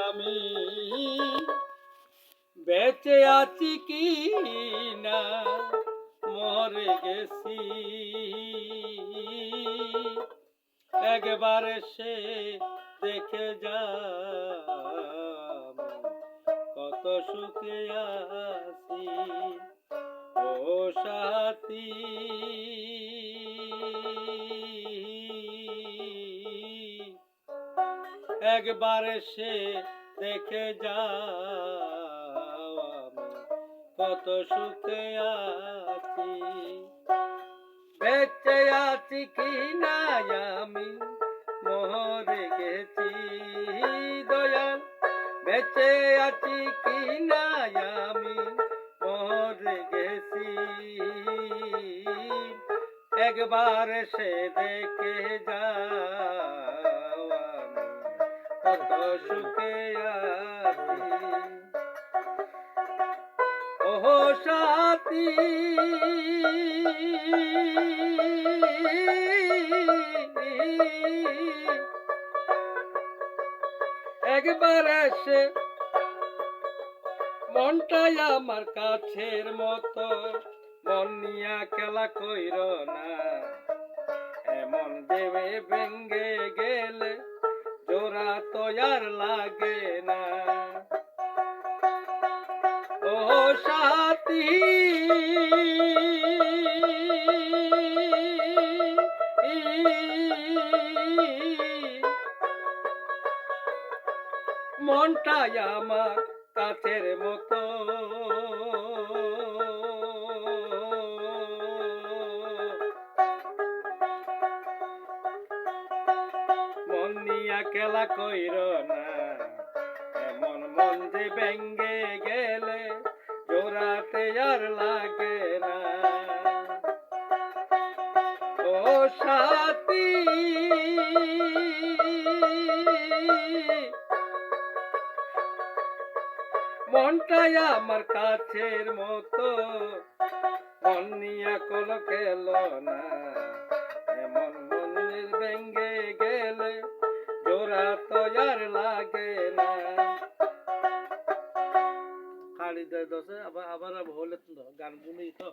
আমি বেঁচে আছি কি না মরে গেছি, একবার সে দেখে যা কত সুখে আছি। ও সাথী একবার সে দেখে যাও আমি কত সুখে আছি। বেঁচে আছি কি না আমি মরে গেছি দয়াল, বেঁচে আছি কি না আমি মরে গেছি, একবার সে দেখে যাও আমি কত সুখে আছি। ও সাথী একবার এসে মনটাই আমার কাছের মতো, মন নিয়া খেলা কইর না, এমন দেবে ভেঙ্গে গেলে জোড়া তো আর লাগে না। ও সাথী মনটাই আমার কাছের মতো, মন নিয়া খেলা কইর না, এমন মন যে ভেঙ্গে গেলে জোড়াতে আর লাগে না। ও সাথী মনটাই আমার কাছের মতো, মন নিয়া কোন খেল না, এমন মনের ভেঙ্গে গেলে জোড়া তো আর লাগে না। খালি দশে আবার আবার হলে গান গুলি তো